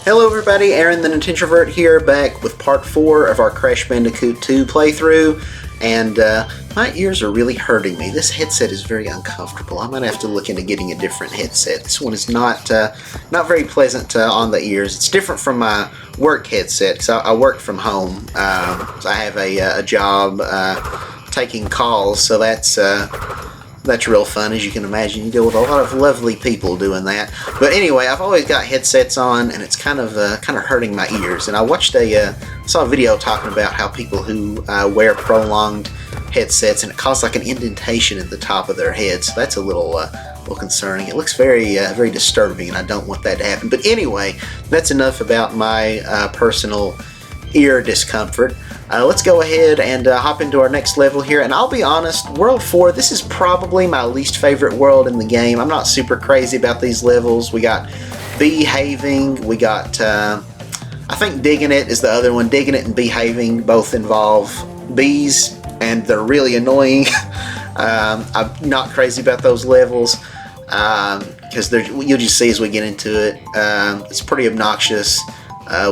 Hello everybody, Aaron the Nintintrovert here, back with part 4 of our Crash Bandicoot 2 playthrough, and my ears are really hurting me. This headset is very uncomfortable. I might have to look into getting a different headset. This one is not very pleasant on the ears. It's different from my work headset, because I work from home. So I have a job taking calls, so that's real fun, as you can imagine. You deal with a lot of lovely people doing that. But anyway, I've always got headsets on, and it's kind of hurting my ears. And I watched saw a video talking about how people who wear prolonged headsets, and it causes like an indentation in the top of their head. So that's a little concerning. It looks very disturbing, and I don't want that to happen. But anyway, that's enough about my personal ear discomfort. Let's go ahead and hop into our next level here, and I'll be honest, World 4, this is probably my least favorite world in the game. I'm not super crazy about these levels. We got Behaving, we got, I think Digging It is the other one. Digging It and Behaving both involve bees, and they're really annoying. I'm not crazy about those levels, because you'll just see as we get into it, it's pretty obnoxious.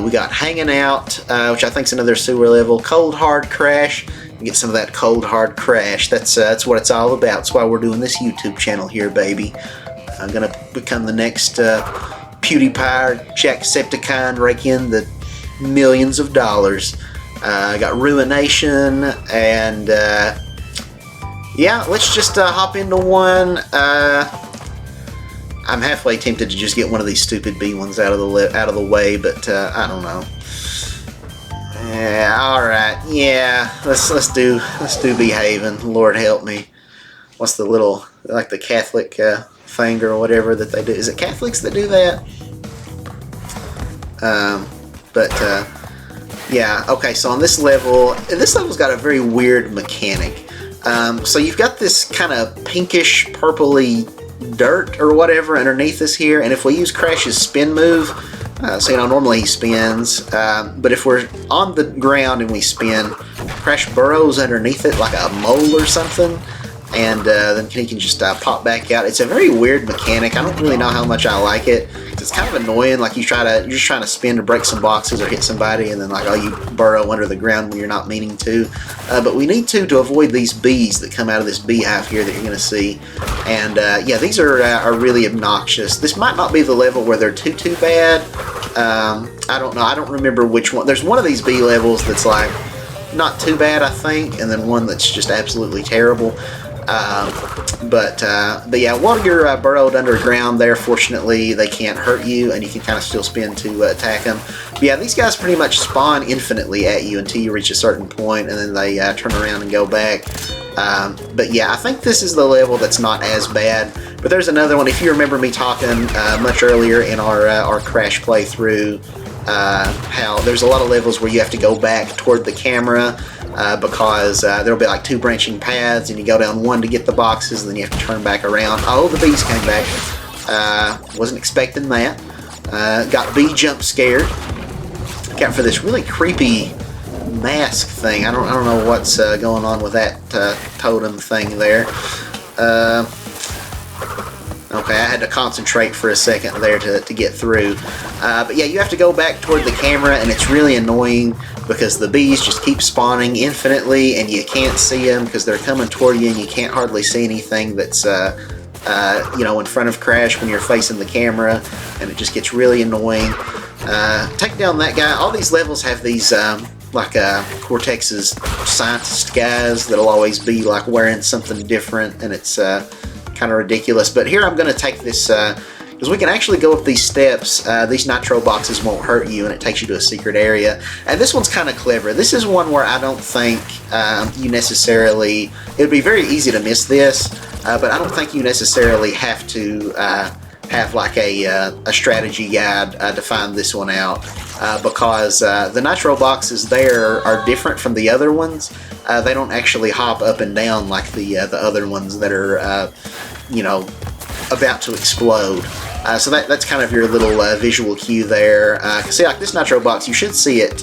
We got Hanging Out, which I think is another sewer level. Cold Hard Crash. Get some of that cold hard crash. That's what it's all about. That's why we're doing this YouTube channel here, baby. I'm gonna become the next PewDiePie or Jacksepticeye, rake in the millions of dollars. I got Ruination, and yeah, let's just hop into one. I'm halfway tempted to just get one of these stupid B ones out of the way, but I don't know. Yeah, all right. Yeah, let's do Behaving. Lord help me. What's the little, like the Catholic finger or whatever that they do? Is it Catholics that do that? Yeah. Okay. So on this level's got a very weird mechanic. So you've got this kind of pinkish, purpley dirt or whatever underneath us here, and if we use Crash's spin move, so normally he spins, but if we're on the ground and we spin, Crash burrows underneath it like a mole or something, and then he can just pop back out. It's a very weird mechanic. I don't really know how much I like it. It's kind of annoying. Like you're just trying to spin to break some boxes or hit somebody, and then you burrow under the ground when you're not meaning to. But we need to avoid these bees that come out of this beehive here that you're going to see. And yeah, these are really obnoxious. This might not be the level where they're too bad. I don't know. I don't remember which one. There's one of these bee levels that's like not too bad, I think, and then one that's just absolutely terrible. But yeah, while you're burrowed underground there, fortunately they can't hurt you, and you can kind of still spin to attack them. But yeah, these guys pretty much spawn infinitely at you until you reach a certain point, and then they turn around and go back. But yeah, I think this is the level that's not as bad. But there's another one. If you remember me talking much earlier in our Crash playthrough, how there's a lot of levels where you have to go back toward the camera, because there'll be like two branching paths, and you go down one to get the boxes, and then you have to turn back around. Oh, the bees came back. Wasn't expecting that. Got bee jump scared. Got for this really creepy mask thing. I don't know what's going on with that totem thing there. Okay, I had to concentrate for a second there to get through. But yeah, you have to go back toward the camera, and it's really annoying because the bees just keep spawning infinitely, and you can't see them because they're coming toward you, and you can't hardly see anything that's in front of Crash when you're facing the camera, and it just gets really annoying. Take down that guy. All these levels have these Cortex's scientist guys that'll always be like wearing something different, and it's kind of ridiculous. But here I'm going to take this, because we can actually go up these steps. These nitro boxes won't hurt you, and it takes you to a secret area. And this one's kind of clever. This is one where I don't think you necessarily, it would be very easy to miss this, but I don't think you necessarily have to have like a strategy guide to find this one out, because the nitro boxes there are different from the other ones. They don't actually hop up and down like the other ones that are about to explode. So that's kind of your little visual cue there. See, like this nitro box, you should see it.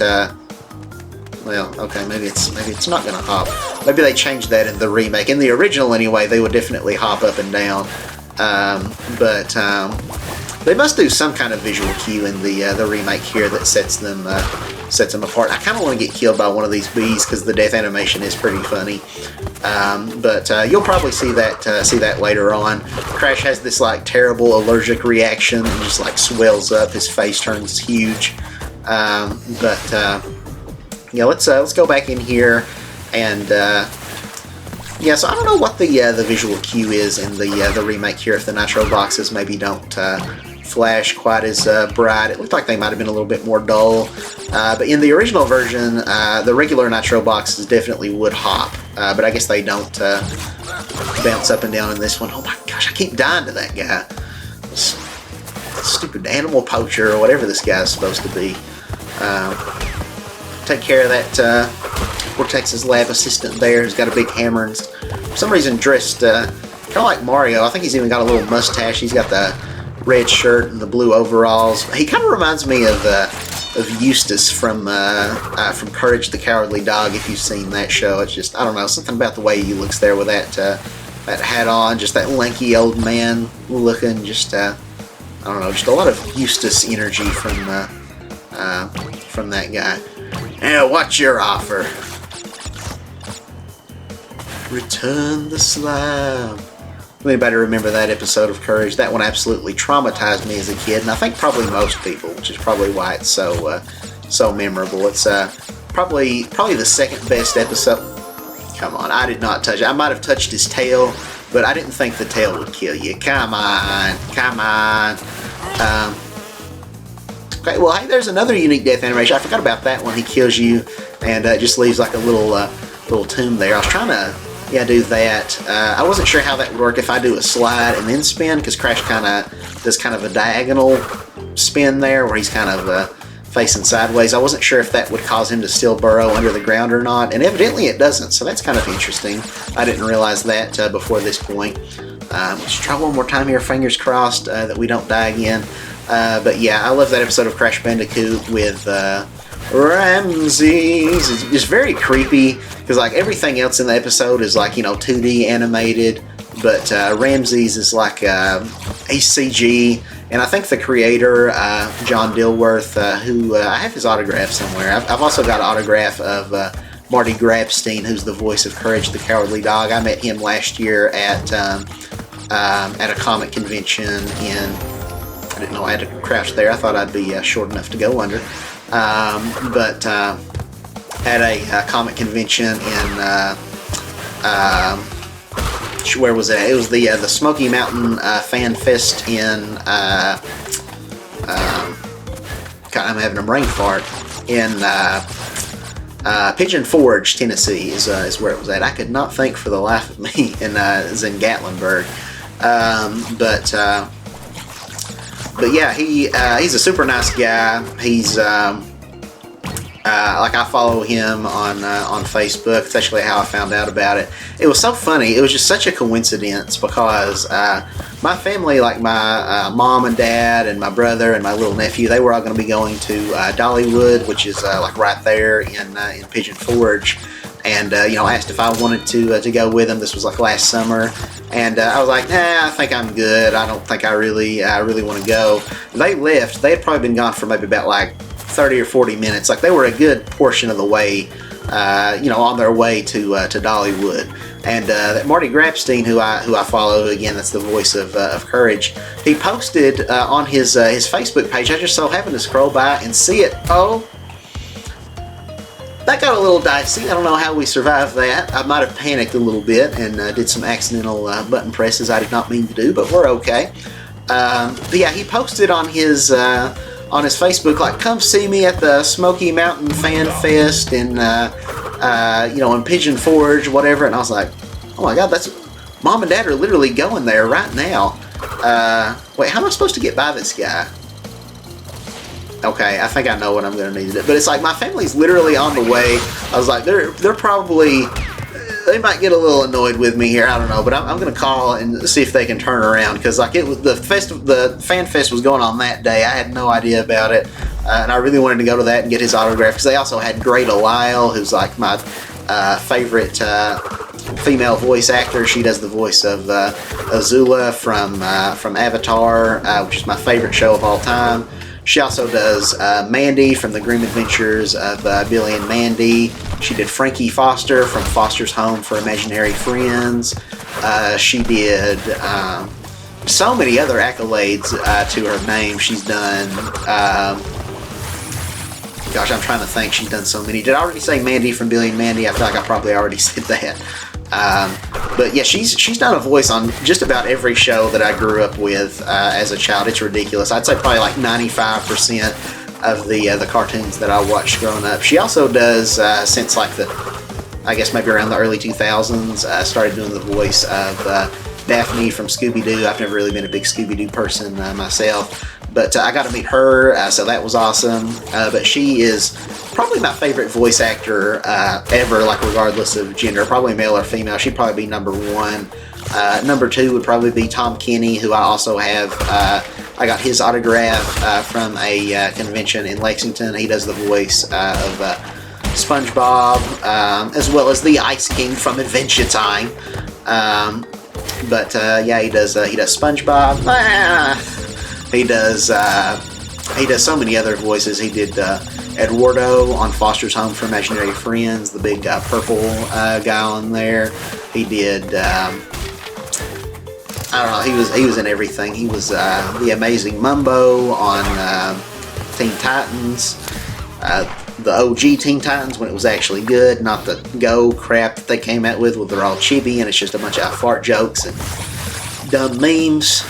Well, okay, maybe it's not gonna hop. Maybe they changed that in the remake. In the original, anyway, they would definitely hop up and down. They must do some kind of visual cue in the remake here that sets them apart. I kind of want to get killed by one of these bees because the death animation is pretty funny. But you'll probably see that later on. Crash has this like terrible allergic reaction and just like swells up. His face turns huge. Yeah, let's go back in here and. Yeah, so I don't know what the visual cue is in the remake here. If the nitro boxes maybe don't flash quite as bright, it looked like they might have been a little bit more dull. But in the original version, the regular nitro boxes definitely would hop, but I guess they don't bounce up and down in this one. Oh my gosh, I keep dying to that guy. This stupid animal poacher or whatever this guy's supposed to be. Take care of that. Cortex's lab assistant there. He's got a big hammer and for some reason dressed kind of like Mario. I think he's even got a little mustache. He's got the red shirt and the blue overalls. He kind of reminds me of Eustace from Courage the Cowardly Dog. If you've seen that show, it's just, I don't know, something about the way he looks there with that hat on, just that lanky old man looking. Just I don't know, just a lot of Eustace energy from that guy. Yeah, what's your offer? Return the slime. Anybody remember that episode of Courage? That one absolutely traumatized me as a kid, and I think probably most people, which is probably why it's so memorable. It's probably the second best episode. Come on, I did not touch it. I might have touched his tail, but I didn't think the tail would kill you. Come on. Okay, well, hey, there's another unique death animation. I forgot about that one. He kills you, and just leaves like a little tomb there. I was trying to, do that. I wasn't sure how that would work if I do a slide and then spin, because Crash kind of does kind of a diagonal spin there, where he's kind of facing sideways. I wasn't sure if that would cause him to still burrow under the ground or not, and evidently it doesn't, so that's kind of interesting. I didn't realize that before this point. Let's try one more time here, fingers crossed that we don't die again. But yeah, I love that episode of Crash Bandicoot with Ramses. It's very creepy, because like everything else in the episode is like, 2D animated, but Ramses is like he's CG, and I think the creator, John Dilworth, who I have his autograph somewhere. I've also got an autograph of Marty Grabstein, who's the voice of Courage the Cowardly Dog. I met him last year at a comic convention in. I didn't know I had to crouch there. I thought I'd be short enough to go under. But at a comic convention in where was it? It was the Smoky Mountain Fan Fest in. God, I'm having a brain fart in Pigeon Forge, Tennessee is where it was at. I could not think for the life of me. And it was in Gatlinburg, But yeah, he's a super nice guy. He's like, I follow him on Facebook. It's actually how I found out about it. It was so funny. It was just such a coincidence, because my family, like my mom and dad and my brother and my little nephew, they were all going to be going to Dollywood, which is like right there in Pigeon Forge. And I asked if I wanted to go with them. This was like last summer, and I was like, nah, I think I'm good. I don't think I really want to go. They left. They had probably been gone for maybe about like 30 or 40 minutes. Like, they were a good portion of the way, on their way to Dollywood. And that Marty Grabstein, who I follow, again, that's the voice of Courage. He posted on his Facebook page. I just so happened to scroll by and see it. Oh. That got a little dicey. I don't know how we survived that. I might have panicked a little bit and did some accidental button presses I did not mean to do, but we're okay. But yeah, he posted on his Facebook, like, come see me at the Smoky Mountain Fan Fest in Pigeon Forge, whatever. And I was like, oh my God, that's Mom and Dad are literally going there right now. Wait, how am I supposed to get by this guy? Okay, I think I know what I'm going to need to do. But it's like, my family's literally on the way. I was like, they're probably, they might get a little annoyed with me here. I don't know, but I'm going to call and see if they can turn around, because like, it was the Fan Fest was going on that day. I had no idea about it, and I really wanted to go to that and get his autograph, because they also had Greta Lyle, who's like my favorite female voice actor. She does the voice of Azula from Avatar, which is my favorite show of all time. She also does Mandy from the Grim Adventures of Billy and Mandy. She did Frankie Foster from Foster's Home for Imaginary Friends. She did so many other accolades to her name. She's done... gosh, I'm trying to think. She's done so many. Did I already say Mandy from Billy and Mandy? I feel like I probably already said that. But yeah, she's done a voice on just about every show that I grew up with as a child. It's ridiculous. I'd say probably like 95% of the cartoons that I watched growing up. She also does, since like I guess maybe around the early 2000s, started doing the voice of Daphne from Scooby-Doo. I've never really been a big Scooby-Doo person myself. But I got to meet her, so that was awesome. But she is probably my favorite voice actor ever, like regardless of gender, probably male or female. She'd probably be number one. Number two would probably be Tom Kenny, who I also have. I got his autograph from a convention in Lexington. He does the voice of SpongeBob, as well as the Ice King from Adventure Time. Yeah, he does SpongeBob. He does so many other voices. He did Eduardo on Foster's Home for Imaginary Friends, the big purple guy on there. He did I don't know. He was in everything. He was the amazing Mumbo on Teen Titans, the OG Teen Titans when it was actually good, not the Go crap that they came out with where they're all chibi and it's just a bunch of fart jokes and dumb memes,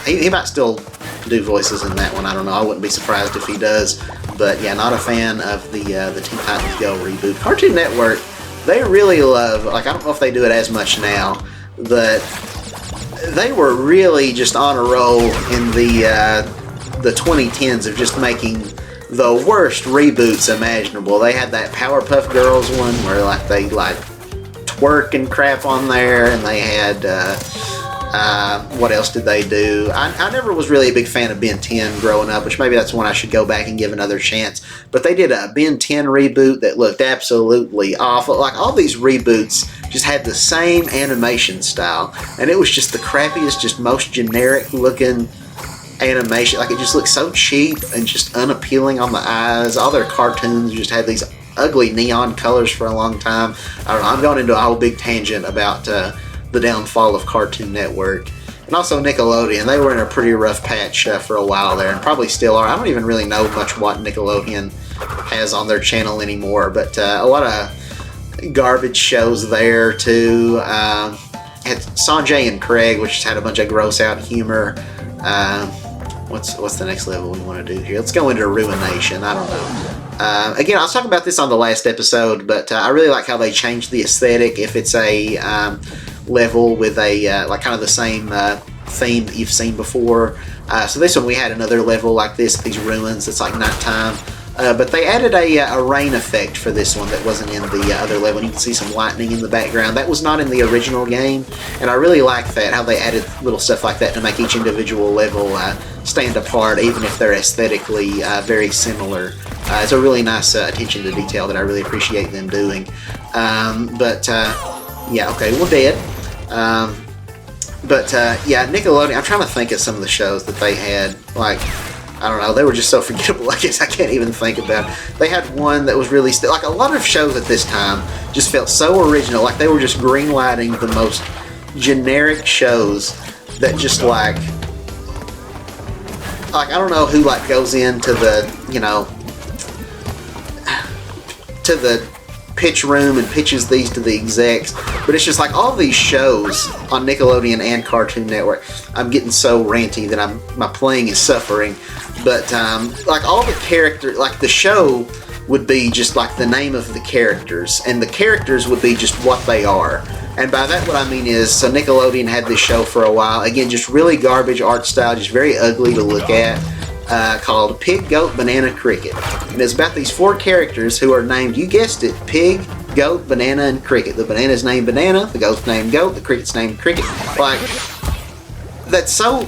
he might still do voices in that one. I don't know. I wouldn't be surprised if he does. But yeah, not a fan of the Teen Titans Go reboot. Cartoon Network, they really love. Like I don't know if they do it as much now, but they were really just on a roll in the 2010s of just making the worst reboots imaginable. They had that Powerpuff Girls one where like they twerk and crap on there, and they had what else did they do? I never was really a big fan of Ben 10 growing up, which maybe that's one I should go back and give another chance. But they did a Ben 10 reboot that looked absolutely awful. Like all these reboots just had the same animation style, and it was just the crappiest, just most generic looking animation. Like it just looked so cheap and just unappealing on the eyes. All their cartoons just had these ugly neon colors for a long time. I don't know. I'm going into a whole big tangent about the downfall of Cartoon Network. And also Nickelodeon. They were in a pretty rough patch for a while there, and probably still are. I don't even really know much what Nickelodeon has on their channel anymore, but a lot of garbage shows there too. Had Sanjay and Craig, which had a bunch of gross out humor. What's the next level we want to do here? Let's go into Ruination. I don't know. Again, I was talking about this on the last episode, but I really like how they changed the aesthetic. If it's a level with a like kind of the same theme that you've seen before. So this one we had another level like this, these ruins. It's like nighttime. But they added a rain effect for this one that wasn't in the other level. You can see some lightning in the background. That was not in the original game, and I really like that, how they added little stuff like that to make each individual level stand apart, even if they're aesthetically very similar. It's a really nice attention to detail that I really appreciate them doing. Yeah, okay, we're dead. Yeah, Nickelodeon, I'm trying to think of some of the shows that they had, like, I don't know, they were just so forgettable, I guess I can't even think about it. They had one that was really, like a lot of shows at this time just felt so original, like they were just greenlighting the most generic shows that just like I don't know who like goes into the, you know, to the pitch room and pitches these to the execs, but it's just like all these shows on Nickelodeon and Cartoon Network. I'm getting so ranty that my playing is suffering, but like all the characters, like the show would be just like the name of the characters, and the characters would be just what they are. And by that what I mean is, so Nickelodeon had this show for a while, again just really garbage art style, just very ugly to look at, called Pig, Goat, Banana, Cricket. And it's about these four characters who are named, you guessed it, Pig, Goat, Banana, and Cricket. The banana's named Banana, the goat's named Goat, the cricket's named Cricket. Like, that's so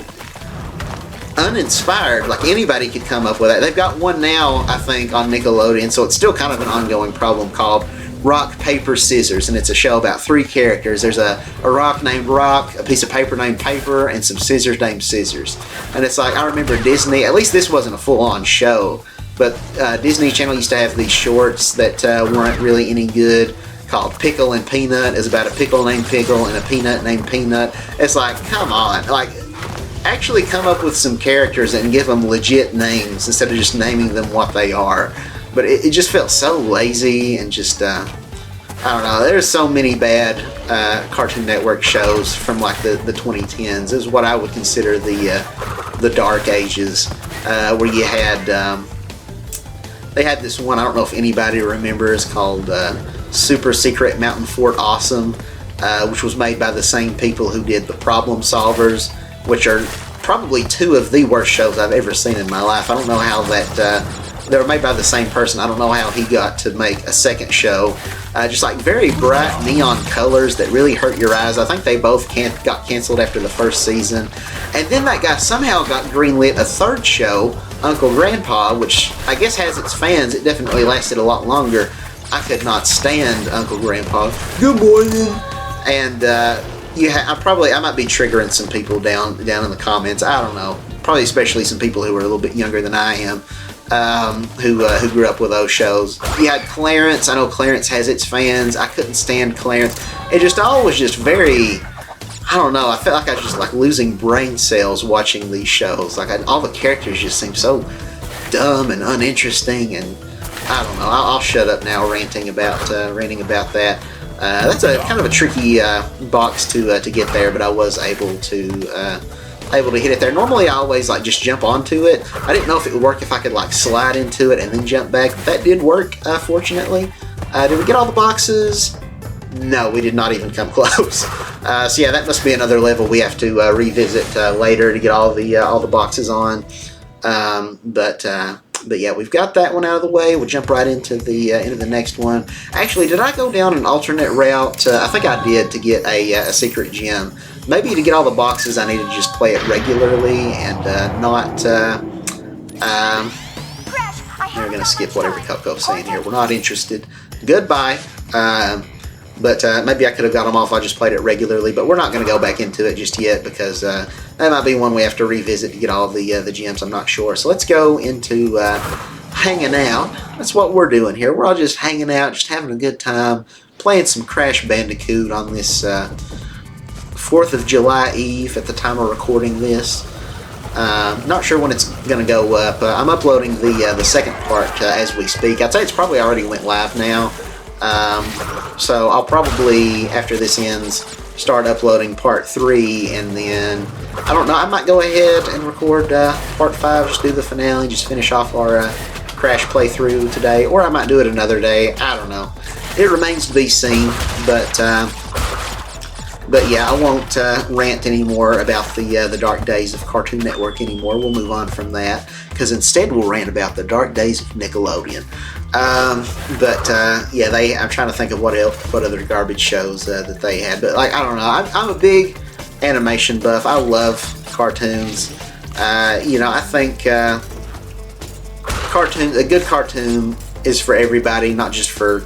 uninspired. Like, anybody could come up with that. They've got one now, I think, on Nickelodeon, so it's still kind of an ongoing problem, called Rock, Paper, Scissors, and it's a show about 3 characters. There's a rock named Rock, a piece of paper named Paper, and some scissors named Scissors. And it's like, I remember Disney, at least this wasn't a full-on show, but Disney Channel used to have these shorts that weren't really any good, called Pickle and Peanut. It's about a pickle named Pickle and a peanut named Peanut. It's like, come on, like, actually come up with some characters and give them legit names instead of just naming them what they are. But it just felt so lazy and just, I don't know, there's so many bad Cartoon Network shows from like the 2010s. This is what I would consider the dark ages, where you had, they had this one, I don't know if anybody remembers, called Super Secret Mountain Fort Awesome, which was made by the same people who did The Problem Solvers, which are probably 2 of the worst shows I've ever seen in my life. I don't know how that, they were made by the same person. I don't know how he got to make a second show. Just like very bright neon colors that really hurt your eyes. I think they both got canceled after the first season. And then that guy somehow got greenlit a 3rd show, Uncle Grandpa, which I guess has its fans. It definitely lasted a lot longer. I could not stand Uncle Grandpa. Good morning. And I might be triggering some people down in the comments. I don't know. Probably especially some people who are a little bit younger than I am. Who grew up with those shows. You had Clarence. I know Clarence has its fans. I couldn't stand Clarence. It just all was just very, I don't know, I felt like I was just like losing brain cells watching these shows. Like all the characters just seemed so dumb and uninteresting, and I don't know. I'll shut up now ranting about that. That's a kind of a tricky box to get there, but I was able to hit it there. Normally I always like just jump onto it. I didn't know if it would work if I could like slide into it and then jump back. That did work, fortunately. Did we get all the boxes? No, we did not even come close. So yeah, that must be another level we have to revisit later to get all the boxes on. But yeah, we've got that one out of the way. We'll jump right into the next one. Actually, did I go down an alternate route? I think I did, to get a secret gem. Maybe to get all the boxes, I needed to just play it regularly and not. We're gonna skip whatever Coco's saying here. We're not interested. Goodbye. But maybe I could have got them off. I just played it regularly, but we're not going to go back into it just yet because that might be one we have to revisit to get all the gems. I'm not sure. So let's go into hanging out. That's what we're doing here. We're all just hanging out, just having a good time, playing some Crash Bandicoot on this 4th of July Eve at the time of recording this. Not sure when it's going to go up. I'm uploading the second part as we speak. I'd say it's probably already went live now. So I'll probably, after this ends, start uploading part 3, and then, I don't know, I might go ahead and record part 5, just do the finale, just finish off our Crash playthrough today, or I might do it another day. I don't know. It remains to be seen, but yeah, I won't rant anymore about the dark days of Cartoon Network anymore. We'll move on from that, because instead we'll rant about the dark days of Nickelodeon. Yeah, I'm trying to think of what other garbage shows that they had. But like, I don't know. I'm a big animation buff. I love cartoons. I think a good cartoon is for everybody, not just for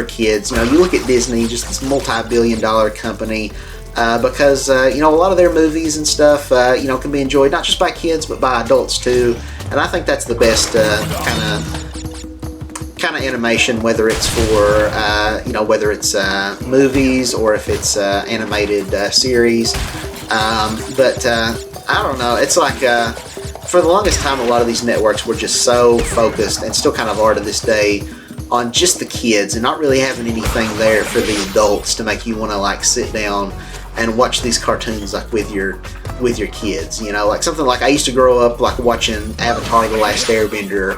kids. You look at Disney, just this multi-billion-dollar company, because a lot of their movies and stuff can be enjoyed not just by kids but by adults too. And I think that's the best kind of animation, whether it's for movies or if it's animated series. I don't know. It's like for the longest time, a lot of these networks were just so focused, and still kind of are to this day, on just the kids and not really having anything there for the adults to make you want to like sit down and watch these cartoons like with your kids. Like something like I used to grow up like watching Avatar: The Last Airbender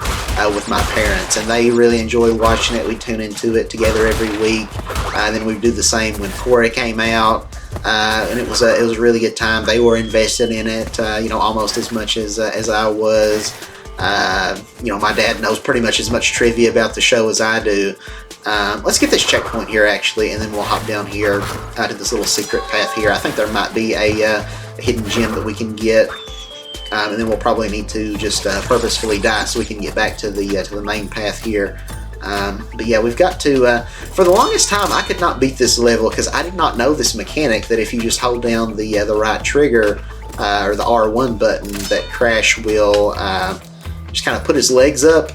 with my parents, and they really enjoyed watching it. We'd tune into it together every week, and then we'd do the same when Korra came out, and it was a really good time. They were invested in it, almost as much as I was. My dad knows pretty much as much trivia about the show as I do. Let's get this checkpoint here, actually, and then we'll hop down here to this little secret path here. I think there might be a hidden gem that we can get, and then we'll probably need to just purposefully die so we can get back to the main path here. But yeah, we've got to, for the longest time, I could not beat this level because I did not know this mechanic that if you just hold down the right trigger, or the R1 button, that Crash will just kind of put his legs up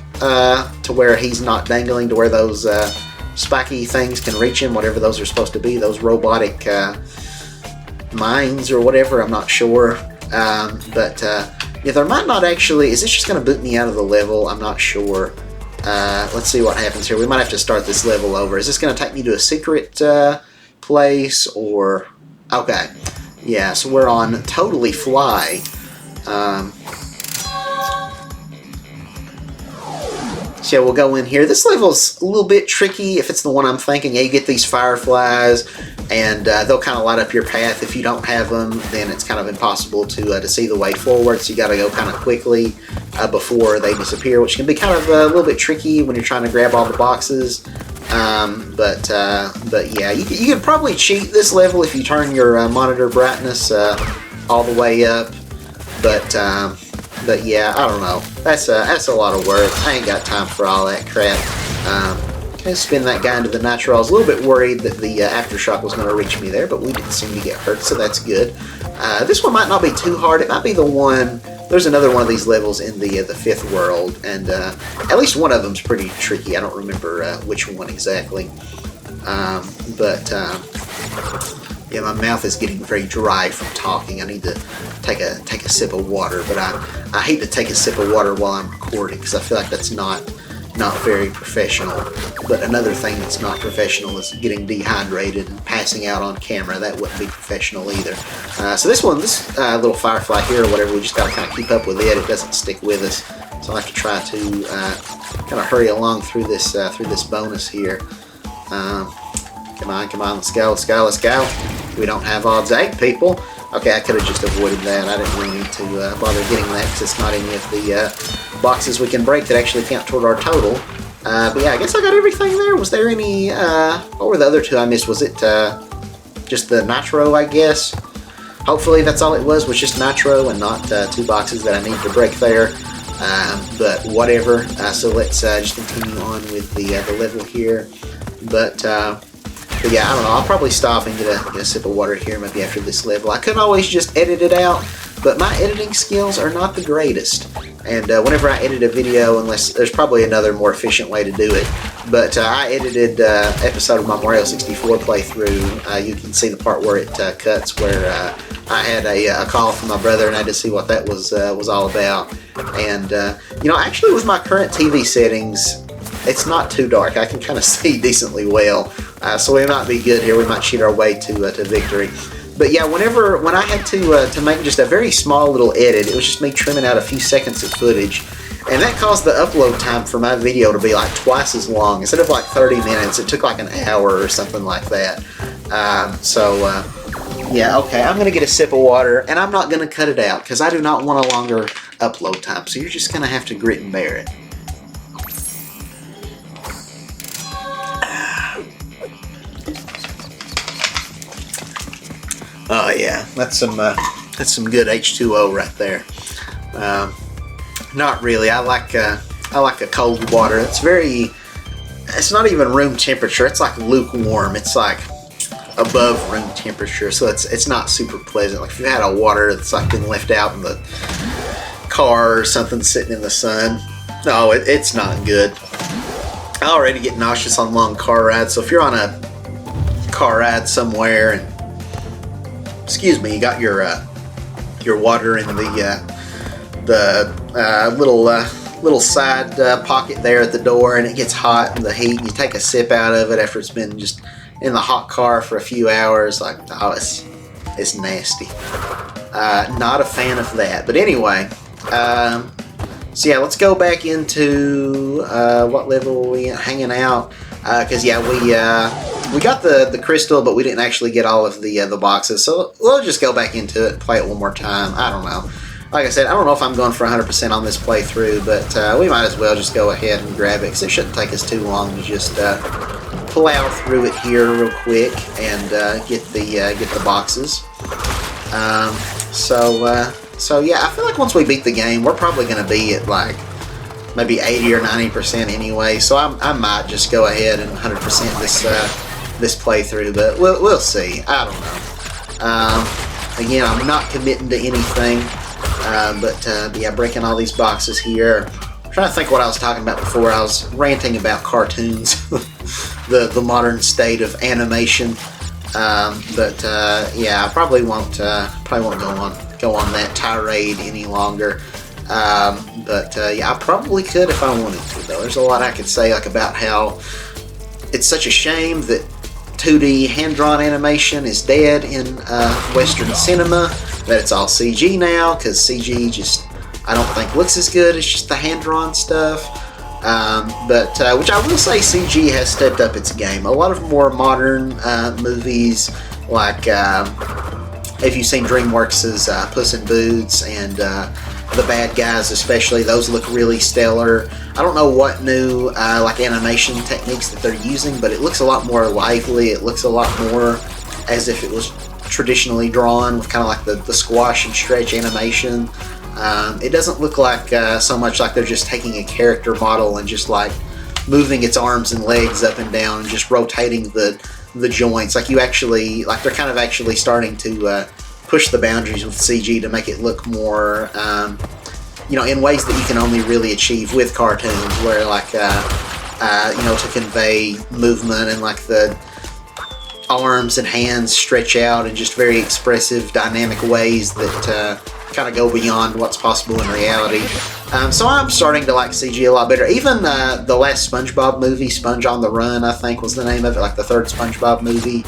to where he's not dangling to where those spiky things can reach him, whatever those are supposed to be, those robotic mines or whatever, I'm not sure. But yeah, there might not actually, is this just going to boot me out of the level? I'm not sure. Let's see what happens here. We might have to start this level over. Is this going to take me to a secret place, or... Okay. Yeah, so we're on Totally Fly. So yeah, we'll go in here. This level's a little bit tricky if it's the one I'm thinking. Yeah, you get these fireflies, and they'll kind of light up your path. If you don't have them, then it's kind of impossible to see the way forward, so you got to go kind of quickly before they disappear, which can be kind of a little bit tricky when you're trying to grab all the boxes. But yeah, you could probably cheat this level if you turn your monitor brightness all the way up. But yeah, I don't know. That's a lot of work. I ain't got time for all that crap. Gonna spin that guy into the nitro. I was a little bit worried that the aftershock was going to reach me there, but we didn't seem to get hurt, so that's good. This one might not be too hard. It might be the one. There's another one of these levels in the fifth world, and at least one of them's pretty tricky. I don't remember which one exactly. Yeah, my mouth is getting very dry from talking. I need to take a sip of water, but I hate to take a sip of water while I'm recording because I feel like that's not very professional. But another thing that's not professional is getting dehydrated and passing out on camera. That wouldn't be professional either. So this little firefly here or whatever, we just got to kind of keep up with it. It doesn't stick with us, so I'll have to try to kind of hurry along through this bonus here. Come on, let's go. We don't have odds 8, people. Okay, I could have just avoided that. I didn't really need to bother getting that because it's not any of the boxes we can break that actually count toward our total. But yeah, I guess I got everything there. Was there any... what were the other two I missed? Was it just the nitro, I guess? Hopefully that's all it was just nitro and not 2 boxes that I need to break there. But whatever. So let's just continue on with the level here. But yeah, I don't know. I'll probably stop and get a sip of water here maybe after this level. I could always just edit it out, but my editing skills are not the greatest. And whenever I edit a video, unless there's probably another more efficient way to do it, but I edited episode of my Mario 64 playthrough. You can see the part where it cuts, where I had a call from my brother and I had to see what that was all about. And you know, actually with my current TV settings, it's not too dark. I can kind of see decently well, so we might be good here. We might cheat our way to victory. But yeah, when I had to make just a very small little edit, it was just me trimming out a few seconds of footage, and that caused the upload time for my video to be like twice as long. Instead of like 30 minutes, it took like an hour or something like that. Yeah, okay, I'm going to get a sip of water, and I'm not going to cut it out because I do not want a longer upload time, so you're just going to have to grit and bear it. Oh yeah, that's some good H2O right there. Not really. I like a cold water. It's not even room temperature. It's like lukewarm. It's like above room temperature, so it's not super pleasant. Like if you had a water that's like been left out in the car or something sitting in the sun, no, it's not good. I already get nauseous on long car rides, so if you're on a car ride somewhere and you got your water in the little side pocket there at the door, and it gets hot in the heat. You take a sip out of it after it's been just in the hot car for a few hours. Like, oh, it's nasty. Not a fan of that. But anyway, so yeah, let's go back into what level are we hanging out? Because yeah, we got the crystal, but we didn't actually get all of the boxes. So we'll just go back into it and play it one more time. I don't know. Like I said, I don't know if I'm going for 100% on this playthrough, but we might as well just go ahead and grab it because it shouldn't take us too long to just plow through it here real quick and get the boxes. So yeah, I feel like once we beat the game, we're probably going to be at like maybe 80 or 90% anyway. So I might just go ahead and 100% this playthrough, but we'll see. I don't know. Again, I'm not committing to anything, but yeah, breaking all these boxes here. I'm trying to think what I was talking about before. I was ranting about cartoons, the modern state of animation. But yeah, I probably won't go on that tirade any longer. But yeah, I probably could if I wanted to, though. There's a lot I could say, like, about how it's such a shame that 2D hand-drawn animation is dead in Western cinema, that it's all CG now, because CG just, I don't think, looks as good as just the hand-drawn stuff. But which I will say, CG has stepped up its game. A lot of more modern movies, like if you've seen DreamWorks' Puss in Boots and The Bad Guys especially, those look really stellar. I don't know what new like animation techniques that they're using, but it looks a lot more lively. It looks a lot more as if it was traditionally drawn, with kind of like the squash and stretch animation. It doesn't look like so much like they're just taking a character model and just like moving its arms and legs up and down and just rotating the joints. Like, you actually, like, they're kind of actually starting to push the boundaries with CG to make it look more, you know, in ways that you can only really achieve with cartoons, where like, you know, to convey movement and like the arms and hands stretch out in just very expressive, dynamic ways that kind of go beyond what's possible in reality. So I'm starting to like CG a lot better. Even the last SpongeBob movie, Sponge on the Run, I think was the name of it, like the third SpongeBob movie.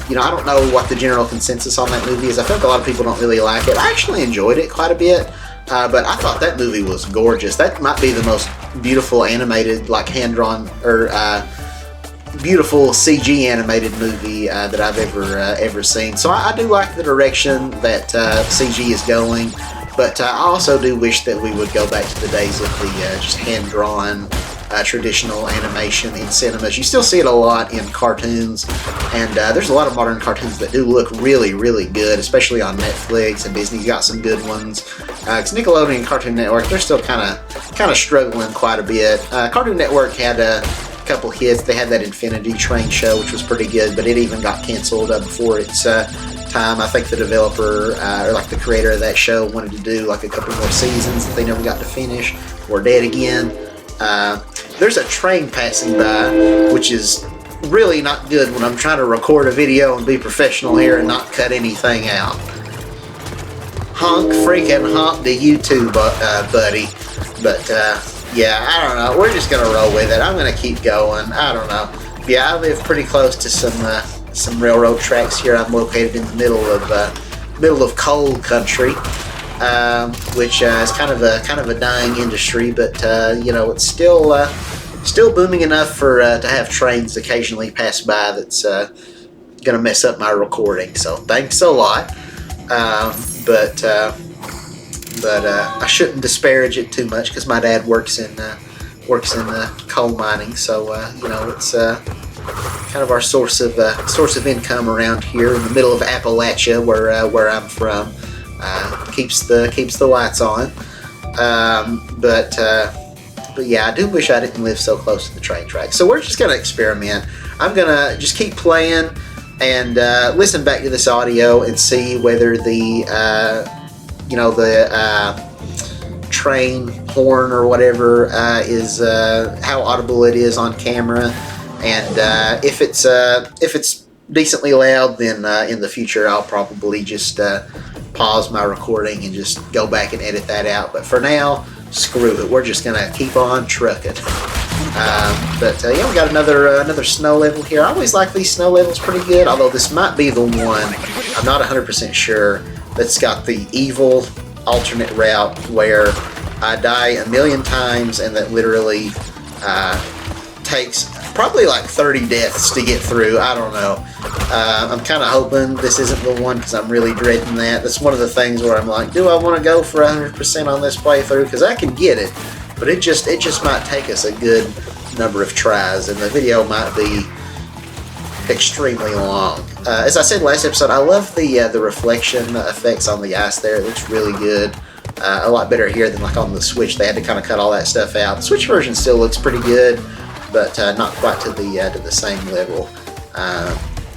You know, I don't know what the general consensus on that movie is. I think a lot of people don't really like it. I actually enjoyed it quite a bit, but I thought that movie was gorgeous. That might be the most beautiful animated, like hand-drawn, or beautiful CG animated movie that I've ever seen. So I do like the direction that CG is going, but I also do wish that we would go back to the days of the just hand-drawn traditional animation in cinemas. You still see it a lot in cartoons, and there's a lot of modern cartoons that do look really, really good, especially on Netflix, and Disney's got some good ones. Because Nickelodeon and Cartoon Network, they're still kind of struggling quite a bit. Cartoon Network had a couple hits. They had that Infinity Train show, which was pretty good, but it even got canceled before its time. I think the developer, or like the creator of that show, wanted to do like a couple more seasons that they never got to finish. Or dead again. There's a train passing by, which is really not good when I'm trying to record a video and be professional here and not cut anything out. Honk, freaking honk to you too, buddy. But yeah, I don't know. We're just gonna roll with it. I'm gonna keep going. I don't know. Yeah, I live pretty close to some railroad tracks here. I'm located in the middle of coal country, which is kind of a dying industry. But you know, it's still booming enough for to have trains occasionally pass by. That's gonna mess up my recording. So thanks a lot. But I shouldn't disparage it too much, because my dad works in coal mining, so you know, it's kind of our source of income around here in the middle of Appalachia, where I'm from. Keeps the lights on. But yeah, I do wish I didn't live so close to the train tracks. So we're just gonna experiment. I'm gonna just keep playing and listen back to this audio and see whether the you know, the train horn or whatever is how audible it is on camera, and if it's decently loud, then in the future I'll probably just pause my recording and just go back and edit that out. But for now, screw it. We're just gonna keep on trucking. But yeah, we got another snow level here. I always like these snow levels pretty good, although this might be the one, I'm not 100% sure, that's got the evil alternate route where I die a million times, and that literally takes probably like 30 deaths to get through. I don't know. I'm kind of hoping this isn't the one, because I'm really dreading that. That's one of the things where I'm like, do I want to go for 100% on this playthrough? Because I can get it, but it just might take us a good number of tries, and the video might be extremely long. As I said last episode, I love the reflection effects on the ice there. It looks really good. a lot better here than like on the Switch. They had to kind of cut all that stuff out. The Switch version still looks pretty good, but not quite to the same level.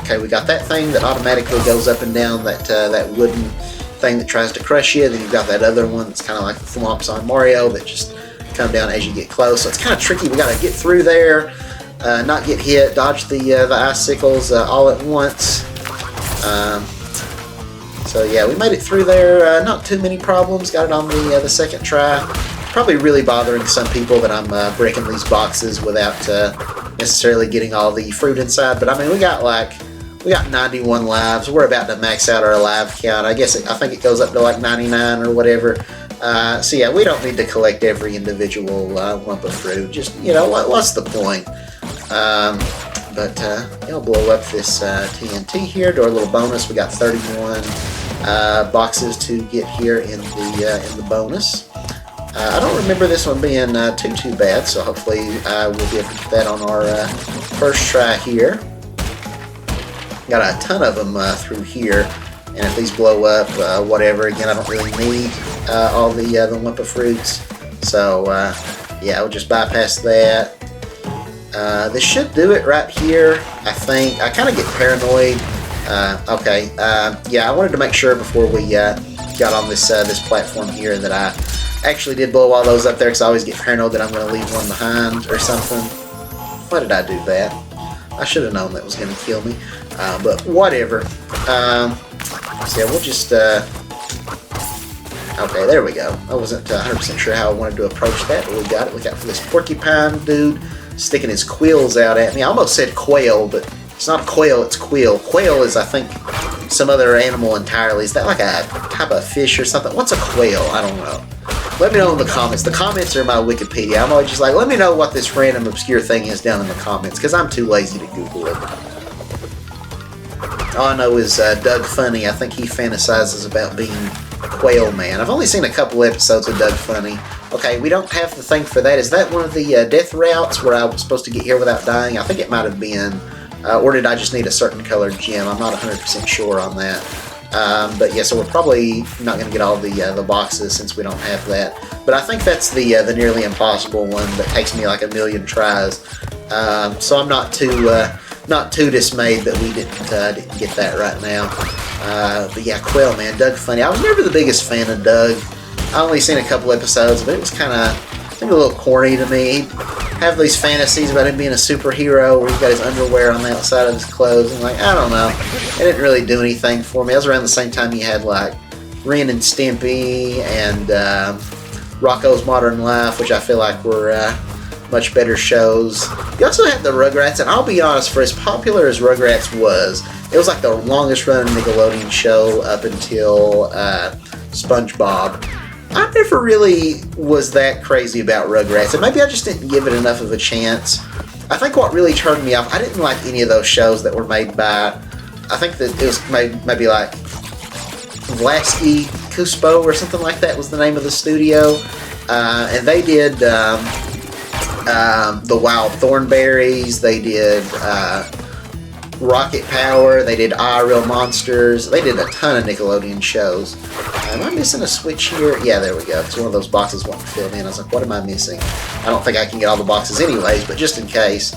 Okay, we got that thing that automatically goes up and down, that wooden thing that tries to crush you. Then you've got that other one that's kind of like the thwomps on Mario that just come down as you get close. So it's kind of tricky. We got to get through there, not get hit, dodge the icicles all at once. So yeah, we made it through there. Not too many problems. Got it on the second try. Probably really bothering some people that I'm breaking these boxes without necessarily getting all the fruit inside. But I mean, we got 91 lives. We're about to max out our live count. I think it goes up to like 99 or whatever. So yeah, we don't need to collect every individual lump of fruit. Just, what's the point? But I'll blow up this TNT here. Do our little bonus. We got 31 boxes to get here in the bonus. I don't remember this one being too bad, so hopefully we'll be able to get that on our first try here. Got a ton of them through here, and if these blow up, whatever. Again, I don't really need all the Wump of fruits, so yeah, we'll just bypass that. This should do it right here, I think. I kind of get paranoid. Okay, yeah, I wanted to make sure before we got on this platform here that I actually did blow all those up there, because I always get paranoid that I'm going to leave one behind or something. Why did I do that? I should have known that was going to kill me, but whatever. So yeah, we'll just... okay, there we go. I wasn't 100% sure how I wanted to approach that, but we got it. We got this porcupine dude sticking his quills out at me. I almost said quail, but it's not a quail, it's quill. Quail is, I think, some other animal entirely. Is that like a type of fish or something? What's a quail? I don't know. Let me know in the comments. The comments are my Wikipedia. I'm always just like, let me know what this random obscure thing is down in the comments, because I'm too lazy to Google it. All I know is Doug Funny. I think he fantasizes about being Quail Man. I've only seen a couple episodes of Doug Funny. Okay, we don't have the thing for that. Is that one of the death routes where I was supposed to get here without dying? I think it might have been. Or did I just need a certain colored gem? I'm not 100% sure on that. But yeah, so we're probably not going to get all the boxes since we don't have that. But I think that's the nearly impossible one that takes me like a million tries. So I'm not too dismayed that we didn't get that right now. But yeah, Quail Man, Doug Funny. I was never the biggest fan of Doug. I only seen a couple episodes, but it was kind of, I think, a little corny to me. He'd have these fantasies about him being a superhero where he's got his underwear on the outside of his clothes, and like, I don't know. It didn't really do anything for me. That was around the same time you had like Ren and Stimpy and Rocko's Modern Life, which I feel like were much better shows. You also had the Rugrats, and I'll be honest, for as popular as Rugrats was, it was like the longest running Nickelodeon show up until SpongeBob. I never really was that crazy about Rugrats, and maybe I just didn't give it enough of a chance. I think what really turned me off, I didn't like any of those shows that were made by, I think that it was maybe like Lasky Cuspo or something like that was the name of the studio, and they did the Wild Thornberries, they did Rocket Power, they did Real Monsters, they did a ton of Nickelodeon shows. Am I missing a switch here? Yeah, there we go. It's one of those boxes wasn't filled in. I was like, what am I missing? I don't think I can get all the boxes anyways, but just in case.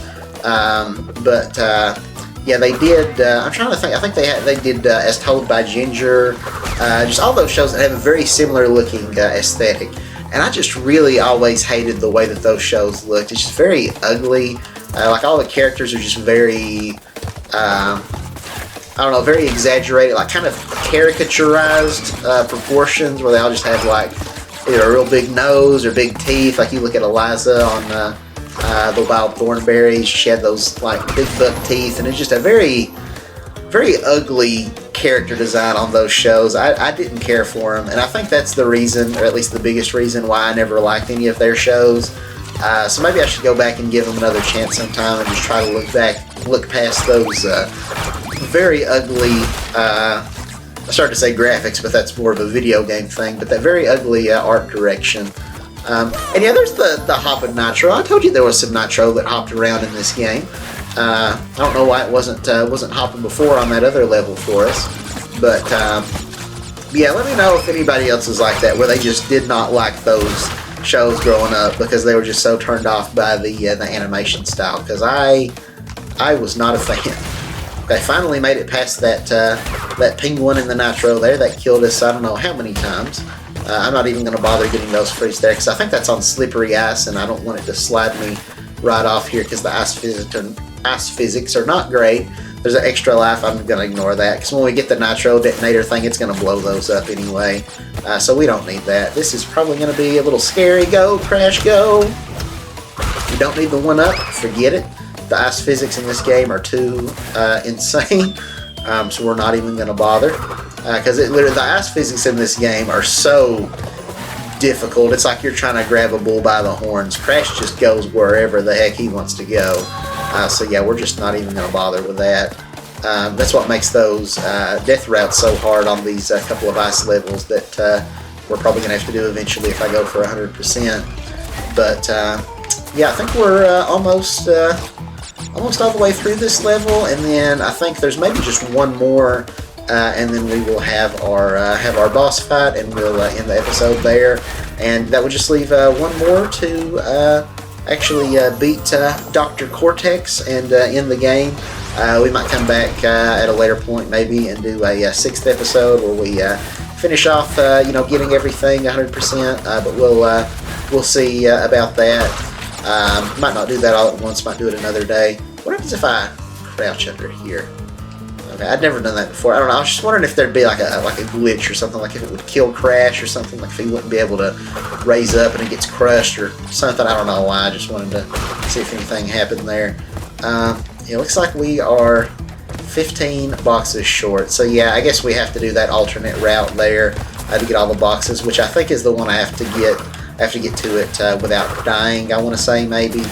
Yeah, they did, I'm trying to think, I think they did As Told by Ginger, just all those shows that have a very similar looking aesthetic. And I just really always hated the way that those shows looked. It's just very ugly. Like all the characters are just very, I don't know, very exaggerated, like kind of caricaturized proportions where they all just have like either a real big nose or big teeth. Like you look at Eliza on the Wild Thornberries, she had those like big buck teeth, and it's just a very, very ugly character design on those shows. I didn't care for them, and I think that's the reason, or at least the biggest reason, why I never liked any of their shows. So maybe I should go back and give them another chance sometime and just try to look past those very ugly, I started to say graphics, but that's more of a video game thing, but that very ugly art direction. And yeah, there's the hopping Nitro. I told you there was some Nitro that hopped around in this game. I don't know why it wasn't hopping before on that other level for us, but Yeah, let me know if anybody else is like that, where they just did not like those shows growing up because they were just so turned off by the animation style. Because I was not a fan. They finally made it past that penguin in the nitro there that killed us I don't know how many times. I'm not even going to bother getting those freeze there because I think that's on slippery ice and I don't want it to slide me right off here because the ice physics are not great. There's an extra life, I'm going to ignore that because when we get the nitro detonator thing, it's going to blow those up anyway. So we don't need that. This is probably going to be a little scary. Go, Crash, go! You don't need the 1-up, forget it. The ice physics in this game are too insane, so we're not even going to bother. Because literally the ice physics in this game are so difficult. It's like you're trying to grab a bull by the horns. Crash just goes wherever the heck he wants to go. So yeah, we're just not even going to bother with that. That's what makes those death routes so hard on these couple of ice levels that we're probably going to have to do eventually if I go for 100%. But yeah, I think we're almost all the way through this level, and then I think there's maybe just one more, and then we will have our boss fight, and we'll end the episode there. And that would just leave one more to actually beat Dr. Cortex and end the game. We might come back at a later point maybe and do a 6th episode where we finish off getting everything 100%, but we'll see about that. Might not do that all at once, might do it another day. What happens if I crouch under here? Okay, I'd never done that before. I don't know, I was just wondering if there'd be like a glitch or something, like if it would kill Crash or something, like if he wouldn't be able to raise up and it gets crushed or something. I don't know why, I just wanted to see if anything happened there. It looks like we are 15 boxes short, so yeah, I guess we have to do that alternate route there to get all the boxes, which I think is the one I have to get. I have to get to it without dying, I want to say, maybe.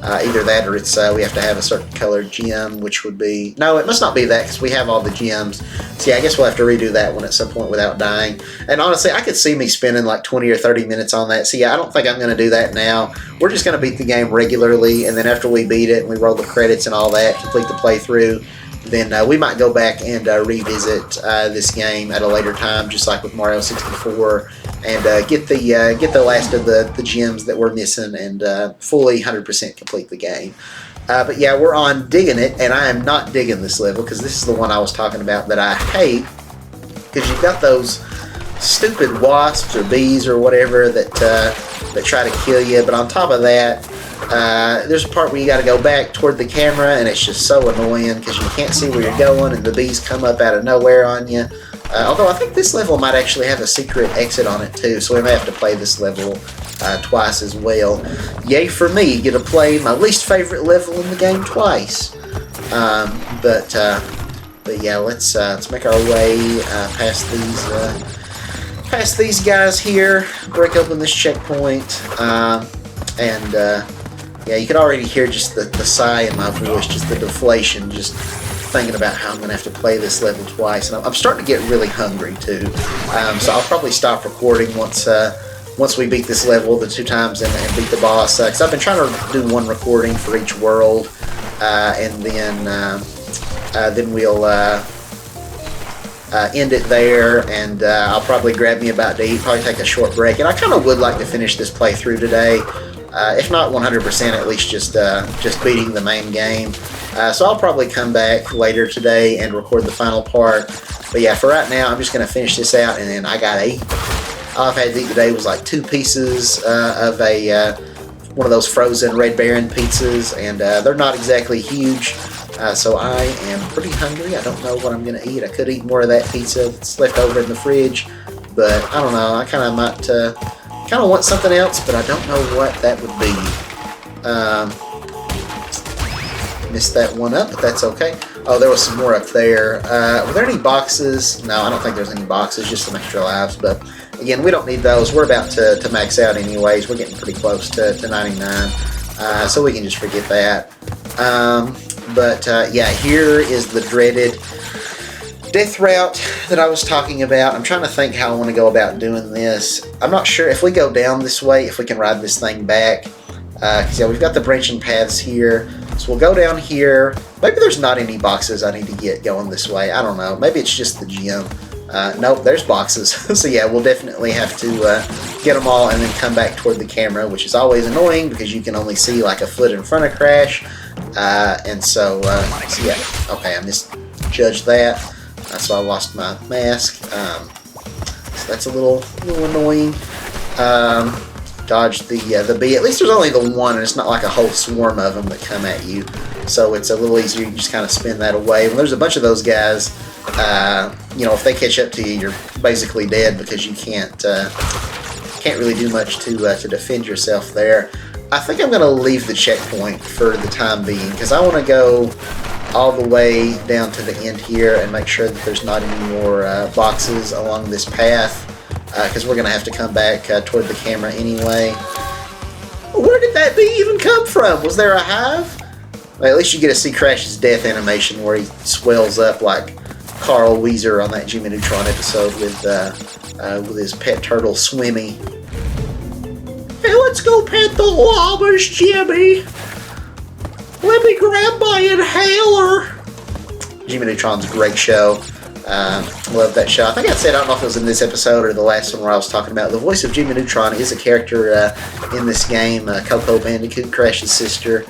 Either that or it's we have to have a certain colored gem, which would be... No, it must not be that because we have all the gems. So yeah, I guess we'll have to redo that one at some point without dying. And honestly, I could see me spending like 20 or 30 minutes on that. So yeah, I don't think I'm going to do that now. We're just going to beat the game regularly, and then after we beat it and we roll the credits and all that, complete the playthrough, then we might go back and revisit this game at a later time, just like with Mario 64, and get the last of the gems that we're missing and fully 100% complete the game. But yeah, we're on Digging It, and I am not digging this level because this is the one I was talking about that I hate, because you've got those stupid wasps or bees or whatever that try to kill you, but on top of that, there's a part where you got to go back toward the camera, and it's just so annoying because you can't see where you're going, and the bees come up out of nowhere on you. Although I think this level might actually have a secret exit on it too, so we may have to play this level twice as well. Yay for me, get to play my least favorite level in the game twice. But yeah, let's make our way past these guys here, break open this checkpoint, and yeah, you can already hear just the sigh in my voice, just the deflation, just thinking about how I'm going to have to play this level twice. And I'm starting to get really hungry too, so I'll probably stop recording once we beat this level the 2 times and beat the boss, because I've been trying to do 1 recording for each world, and then we'll end it there, and I'll probably grab me a bite to eat, probably take a short break, and I kind of would like to finish this playthrough today, if not 100%, at least just beating the main game. So I'll probably come back later today and record the final part. But yeah, for right now, I'm just going to finish this out, and then I gotta eat. All I've had to eat today was like 2 pieces of one of those frozen Red Baron pizzas, and they're not exactly huge. So I am pretty hungry. I don't know what I'm going to eat. I could eat more of that pizza that's left over in the fridge, but I don't know. I kind of might want something else, but I don't know what that would be. Missed that one up, but that's okay. Oh, there was some more up there. Were there any boxes? No, I don't think there's any boxes, just some extra lives, but again, we don't need those. We're about to max out anyways. We're getting pretty close to 99, so we can just forget that. But yeah, here is the dreaded death route that I was talking about. I'm trying to think how I want to go about doing this. I'm not sure if we go down this way, if we can ride this thing back. Because yeah, we've got the branching paths here. So we'll go down here. Maybe there's not any boxes I need to get going this way. I don't know. Maybe it's just the gym. Nope, there's boxes. So yeah, we'll definitely have to get them all and then come back toward the camera, which is always annoying because you can only see like a foot in front of Crash. And so yeah, okay, I misjudged that. So I lost my mask. So that's a little annoying. Dodge the bee. At least there's only the one, and it's not like a whole swarm of them that come at you. So it's a little easier. You can just kind of spin that away. When there's a bunch of those guys, you know, if they catch up to you, you're basically dead because you can't really do much to defend yourself there. I think I'm going to leave the checkpoint for the time being because I want to go all the way down to the end here and make sure that there's not any more boxes along this path because we're going to have to come back toward the camera anyway. Where did that bee even come from? Was there a hive? Well, at least you get to see Crash's death animation where he swells up like Carl Weezer on that Jimmy Neutron episode with his pet turtle Swimmy. Hey, let's go pet the llamas, Jimmy. Let me grab my inhaler. Jimmy Neutron's a great show. Love that show. I think I said, I don't know if it was in this episode or the last one where I was talking about the voice of Jimmy Neutron is a character in this game, Coco Bandicoot, Crash's sister.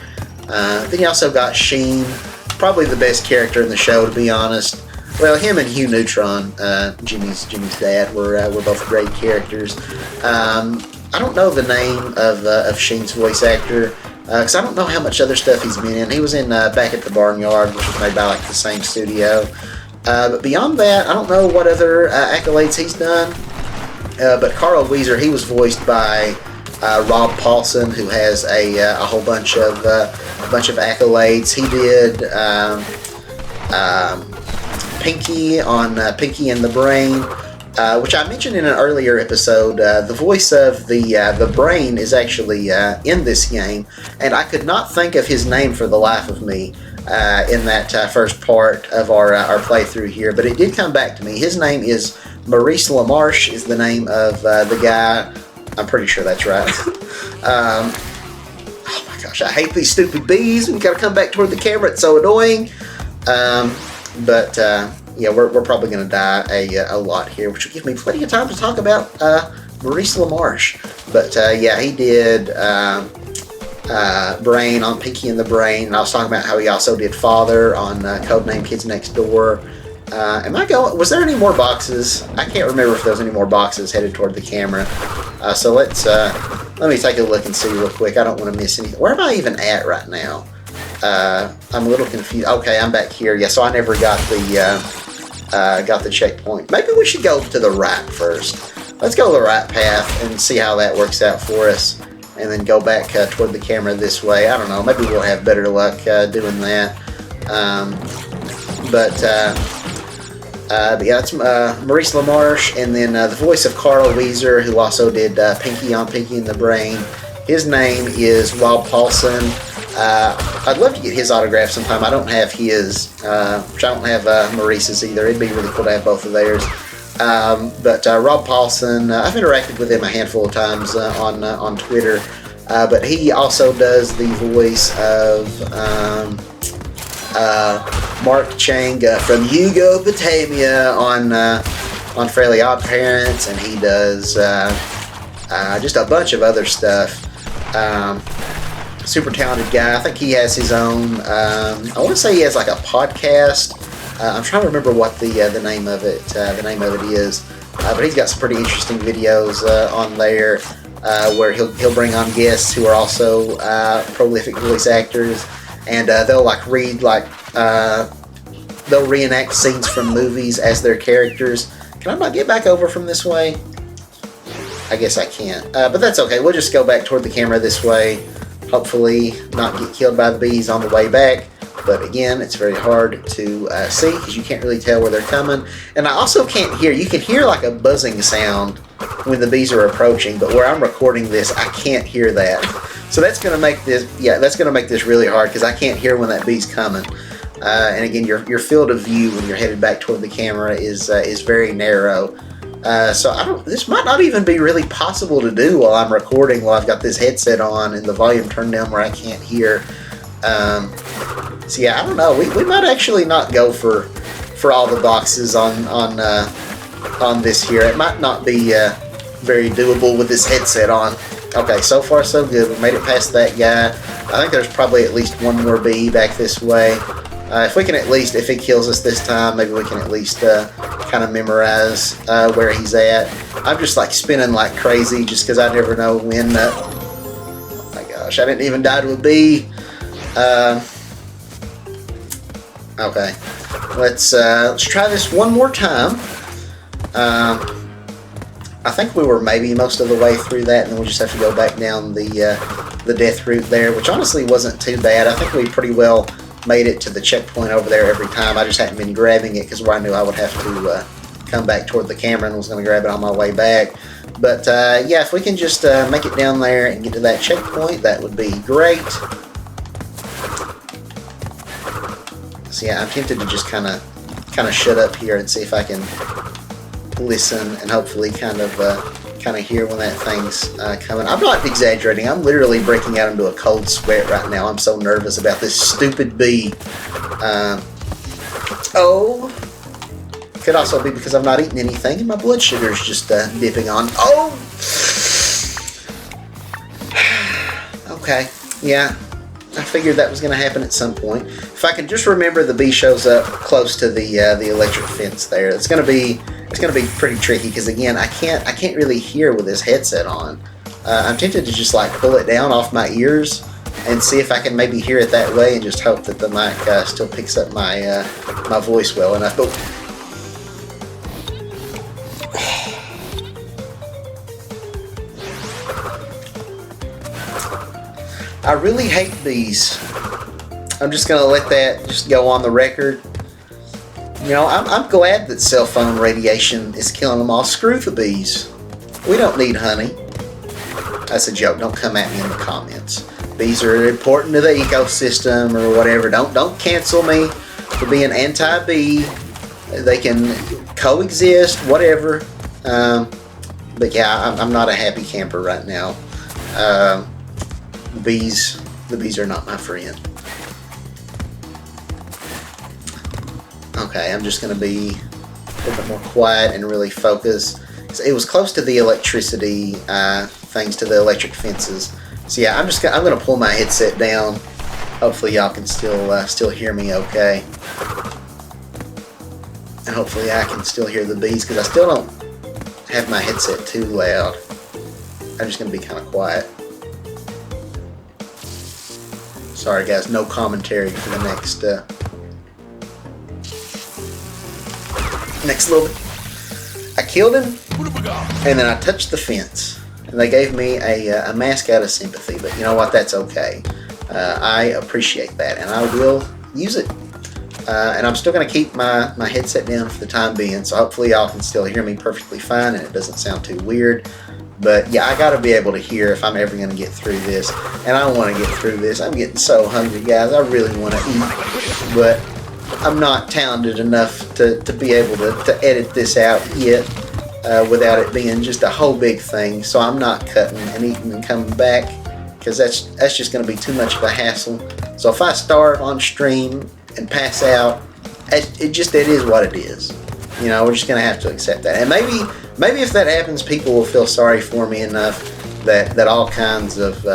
Then you also got Sheen, probably the best character in the show, to be honest. Well, him and Hugh Neutron, Jimmy's dad, were both great characters. I don't know the name of Sheen's voice actor, because I don't know how much other stuff he's been in. He was in Back at the Barnyard, which was made by like the same studio. But beyond that, I don't know what other accolades he's done. But Carl Weezer, he was voiced by Rob Paulson, who has a whole bunch of accolades. He did Pinky on Pinky and the Brain, which I mentioned in an earlier episode. The voice of the Brain is actually in this game, and I could not think of his name for the life of me in that first part of our playthrough here, but it did come back to me. His name is Maurice LaMarche, is the name of the guy. I'm pretty sure that's right. Oh my gosh, I hate these stupid bees. We've got to come back toward the camera. It's so annoying. But yeah, we're probably going to die a lot here, which will give me plenty of time to talk about Maurice LaMarche. But yeah, he did Brain on Pinky and the Brain, and I was talking about how he also did Father on Codename Kids Next Door. Was there any more boxes? I can't remember if there was any more boxes headed toward the camera. So let me take a look and see real quick. I don't want to miss anything. Where am I even at right now? I'm a little confused. Okay, I'm back here. Yeah, so I never got the checkpoint. Maybe we should go to the right first. Let's go the right path and see how that works out for us, and then go back toward the camera this way. I don't know. Maybe we'll have better luck doing that. But yeah, it's Maurice LaMarche, and then the voice of Carl Weezer, who also did Pinky on Pinky and the Brain. His name is Rob Paulson. I'd love to get his autograph sometime. I don't have his, which I don't have Maurice's either. It'd be really cool to have both of theirs. But Rob Paulson, I've interacted with him a handful of times on Twitter. But he also does the voice of Mark Chang from Yugopatamia on Fairly Odd Parents, and he does just a bunch of other stuff. Super talented guy. I think he has his own. I want to say he has like a podcast. I'm trying to remember what the name of it. The name of it is, but he's got some pretty interesting videos on there where he'll bring on guests who are also prolific voice actors, and they'll like read they'll reenact scenes from movies as their characters. Can I not get back over from this way? I guess I can't, but that's okay. We'll just go back toward the camera this way. Hopefully not get killed by the bees on the way back. But again, it's very hard to see because you can't really tell where they're coming. And I also can't hear. You can hear like a buzzing sound when the bees are approaching, but where I'm recording this, I can't hear that. So that's going to make this, that's going to make this really hard because I can't hear when that bee's coming. And again, your field of view when you're headed back toward the camera is very narrow. So this might not even be really possible to do while I'm recording, while I've got this headset on and the volume turned down where I can't hear. So yeah, I don't know. We might actually not go for all the boxes on on this here. It might not be very doable with this headset on. Okay, so far so good. We made it past that guy. I think there's probably at least one more bee back this way. If we can at least, if he kills us this time, maybe we can at least kind of memorize where he's at. I'm just like spinning like crazy just because I never know when. Oh my gosh, I didn't even die to a bee. Okay, let's try this one more time. I think we were maybe most of the way through that, and then we just have to go back down the death route there, which honestly wasn't too bad. I think we pretty well made it to the checkpoint over there every time. I just hadn't been grabbing it because I knew I would have to come back toward the camera and was going to grab it on my way back. But yeah, if we can just make it down there and get to that checkpoint, that would be great. So yeah, I'm tempted to just kind of shut up here and see if I can listen and hopefully kind of hear when that thing's coming. I'm not exaggerating. I'm literally breaking out into a cold sweat right now. I'm so nervous about this stupid bee. Oh, could also be because I've not eaten anything and my blood sugar is just dipping on. Oh, okay, yeah. I figured that was going to happen at some point. If I can just remember the bee shows up close to the electric fence there, it's going to be pretty tricky because again I can't really hear with this headset on. I'm tempted to just like pull it down off my ears and see if I can maybe hear it that way and just hope that the mic still picks up my my voice well enough. But I really hate bees. I'm just going to let that just go on the record. You know, I'm glad that cell phone radiation is killing them all. Screw the bees. We don't need honey. That's a joke. Don't come at me in the comments. Bees are important to the ecosystem or whatever. Don't cancel me for being anti-bee. They can coexist, whatever. But yeah, I'm not a happy camper right now. The bees are not my friend. Okay, I'm just going to be a little bit more quiet and really focus. It was close to the electricity, thanks to the electric fences. So yeah, I'm going to pull my headset down. Hopefully y'all can still hear me okay. And hopefully I can still hear the bees because I still don't have my headset too loud. I'm just going to be kind of quiet. Sorry guys, no commentary for the next little bit. I killed him, and then I touched the fence, and they gave me a mask out of sympathy, but you know what, that's okay. I appreciate that, and I will use it. And I'm still going to keep my headset down for the time being, so hopefully y'all can still hear me perfectly fine, and it doesn't sound too weird. But yeah, I gotta be able to hear if I'm ever gonna get through this. And I wanna get through this. I'm getting so hungry, guys. I really wanna eat. But I'm not talented enough to be able to edit this out yet without it being just a whole big thing. So I'm not cutting and eating and coming back because that's just gonna be too much of a hassle. So if I starve on stream and pass out, it is what it is. You know, we're just gonna have to accept that. And maybe if that happens, people will feel sorry for me enough that all kinds of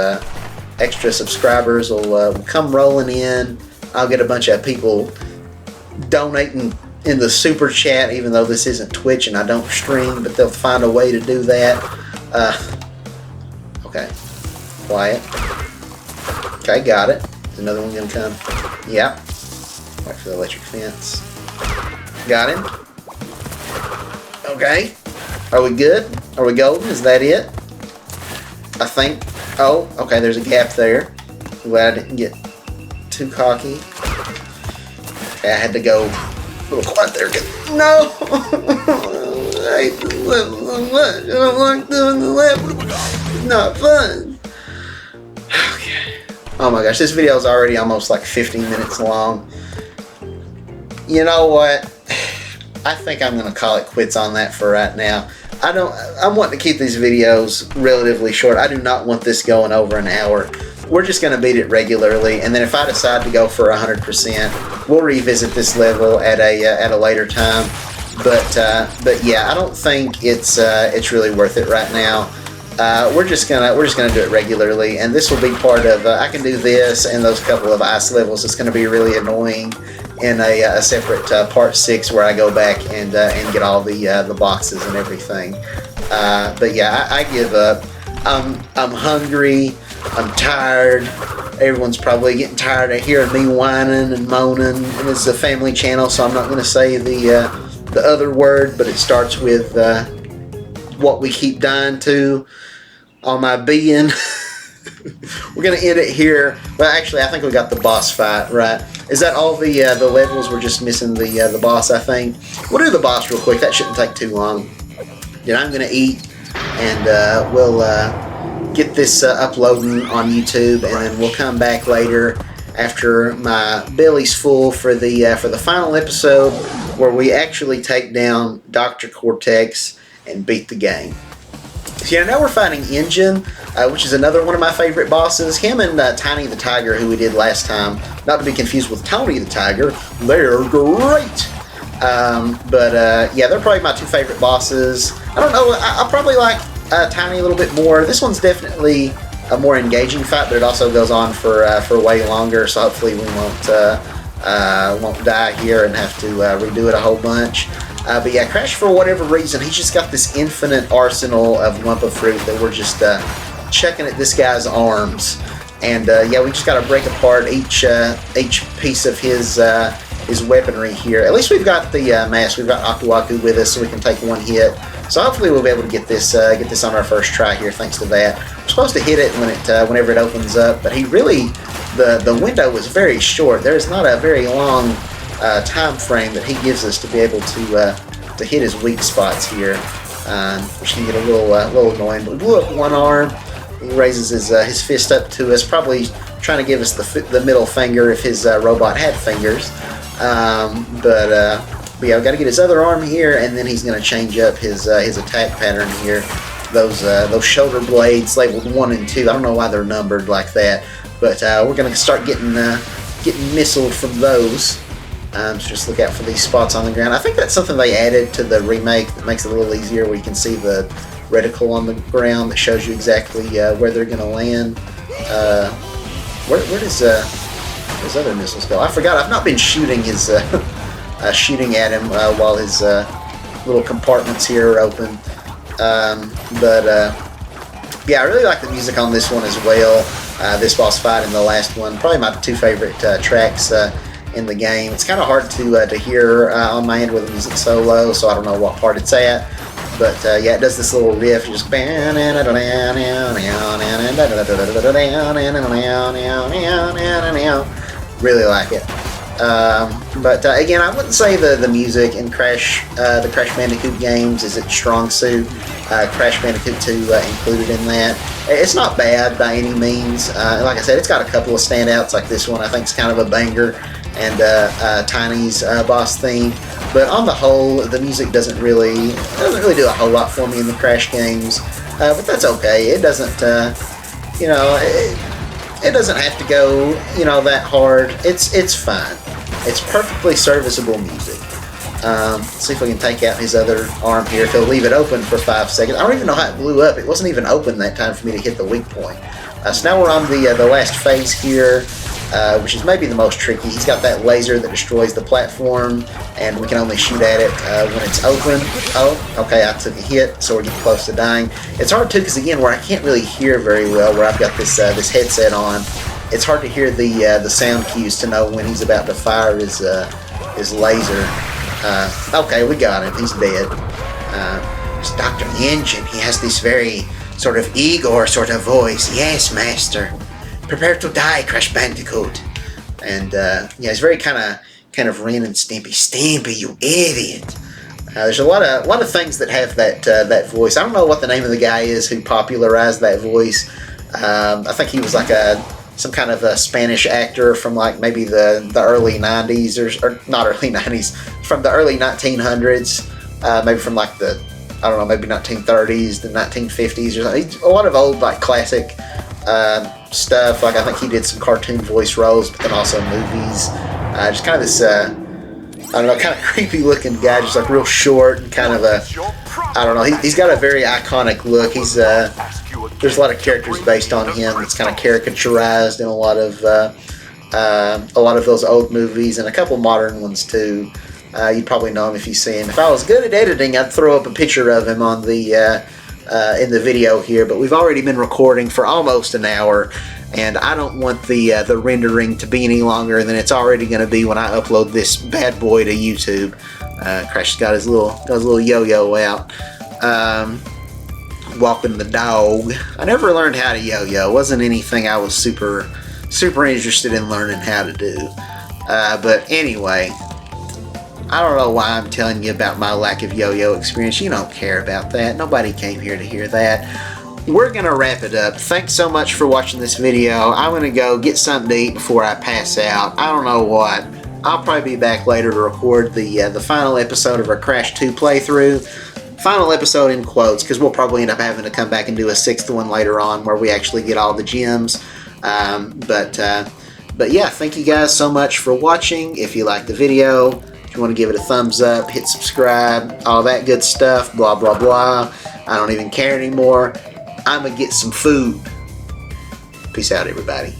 extra subscribers will come rolling in. I'll get a bunch of people donating in the super chat, even though this isn't Twitch and I don't stream, but they'll find a way to do that. Okay, quiet. Okay, got it. Is another one gonna come? Yeah. Wait for the electric fence. Got him. Okay. Are we good? Are we golden? Is that it? I think. Oh, okay, there's a gap there. I'm glad I didn't get too cocky. Okay, I had to go a little quiet there. No! I hate this level so much. I don't like doing the level. It's not fun. Okay. Oh my gosh, this video is already almost like 15 minutes long. You know what? I think I'm going to call it quits on that for right now. I'm wanting to keep these videos relatively short. I do not want this going over an hour. We're just going to beat it regularly, and then if I decide to go for 100%, we'll revisit this level at a later time. But yeah, I don't think it's really worth it right now. We're just gonna do it regularly, and this will be part of. I can do this and those couple of ice levels. It's gonna be really annoying in a separate part 6 where I go back and get all the boxes and everything. But yeah, I give up. I'm hungry. I'm tired. Everyone's probably getting tired of hearing me whining and moaning. And it's a family channel, so I'm not going to say the other word, but it starts with what we keep dying to on my being. We're going to end it here. Well, actually, I think we got the boss fight, right? Is that all the levels? We're just missing the boss, I think. We'll do the boss real quick. That shouldn't take too long. Then I'm going to eat, and we'll get this uploading on YouTube, and then we'll come back later after my belly's full for the final episode where we actually take down Dr. Cortex and beat the game. So yeah, now we're fighting Engine, which is another one of my favorite bosses. Him and Tiny the Tiger, who we did last time, not to be confused with Tony the Tiger. They're great. Yeah, they're probably my 2 favorite bosses. I don't know, I probably like Tiny a little bit more. This one's definitely a more engaging fight, but it also goes on for way longer, so hopefully we won't die here and have to redo it a whole bunch. But yeah, Crash, for whatever reason, he's just got this infinite arsenal of Wumpa fruit that we're just chucking at this guy's arms. And yeah, we just got to break apart each piece of his weaponry here. At least we've got the mask. We've got Akuaku with us, so we can take one hit. So hopefully we'll be able to get this on our first try here, thanks to that. We're supposed to hit it whenever it opens up, but he really, the window was very short. There's not a very long time frame that he gives us to be able to hit his weak spots here, which can get a little annoying. But we blew up one arm. He raises his fist up to us, probably trying to give us the middle finger if his robot had fingers. But yeah, we've got to get his other arm here, and then he's going to change up his attack pattern here. Those shoulder blades labeled 1 and 2. I don't know why they're numbered like that, but we're going to start getting missiled from those. So just look out for these spots on the ground. I think that's something they added to the remake that makes it a little easier, where you can see the reticle on the ground that shows you exactly where they're going to land. Where does those other missiles go? I forgot. I've not been shooting his shooting at him while his little compartments here are open. Yeah, I really like the music on this one as well. This boss fight and the last one, probably my 2 favorite tracks in the game. It's kind of hard to hear on my end with the music so low, so I don't know what part it's at. But yeah, it does this little riff, just really like it. But again, I wouldn't say the music in the Crash Bandicoot games is its strong suit. Crash Bandicoot 2 included in that. It's not bad by any means. Like I said, it's got a couple of standouts, like this one I think is kind of a banger, and Tiny's boss theme. But on the whole, the music doesn't really do a whole lot for me in the Crash games. But that's okay. It doesn't, it doesn't have to go, that hard. It's fine. It's perfectly serviceable music. Let's see if we can take out his other arm here. If he'll leave it open for 5 seconds. I don't even know how it blew up. It wasn't even open that time for me to hit the weak point. So now we're on the last phase here, which is maybe the most tricky. He's got that laser that destroys the platform, and we can only shoot at it when it's open. Oh, okay, I took a hit, so we're getting close to dying. It's hard too, because again, where I can't really hear very well, where I've got this headset on, it's hard to hear the sound cues to know when he's about to fire his laser. Okay, we got him. He's dead. It's Dr. Engine. He has this very sort of Igor sort of voice. Yes, master. Prepare to die, Crash Bandicoot. And yeah, he's very kind of Ren and Stimpy. Stimpy, you idiot. There's a lot of things that have that voice. I don't know what the name of the guy is who popularized that voice. I think he was like some kind of a Spanish actor from like maybe the early 90s or not early 90s, from the early 1900s, maybe from like the, I don't know, maybe 1930s, the 1950s or something. A lot of old like classic stuff. Like I think he did some cartoon voice roles, but then also movies. Just kind of this I don't know, kind of creepy looking guy, just like real short and kind of a, I don't know, he's got a very iconic look. He's there's a lot of characters based on him. It's kind of caricaturized in a lot of those old movies and a couple modern ones too. You'd probably know him if you see him. If I was good at editing, I'd throw up a picture of him on the in the video here. But we've already been recording for almost an hour, and I don't want the rendering to be any longer than it's already going to be when I upload this bad boy to YouTube. Crash has got his little yo-yo out. Walking the dog. I never learned how to yo-yo. It wasn't anything I was super interested in learning how to do. But anyway, I don't know why I'm telling you about my lack of yo-yo experience. You don't care about that. Nobody came here to hear that. We're going to wrap it up. Thanks so much for watching this video. I'm going to go get something to eat before I pass out. I don't know what. I'll probably be back later to record the final episode of our Crash 2 playthrough. Final episode in quotes, because we'll probably end up having to come back and do a 6th one later on where we actually get all the gems. But yeah, thank you guys so much for watching. If you liked the video, if you want to give it a thumbs up, hit subscribe, all that good stuff, blah, blah, blah. I don't even care anymore. I'm going to get some food. Peace out, everybody.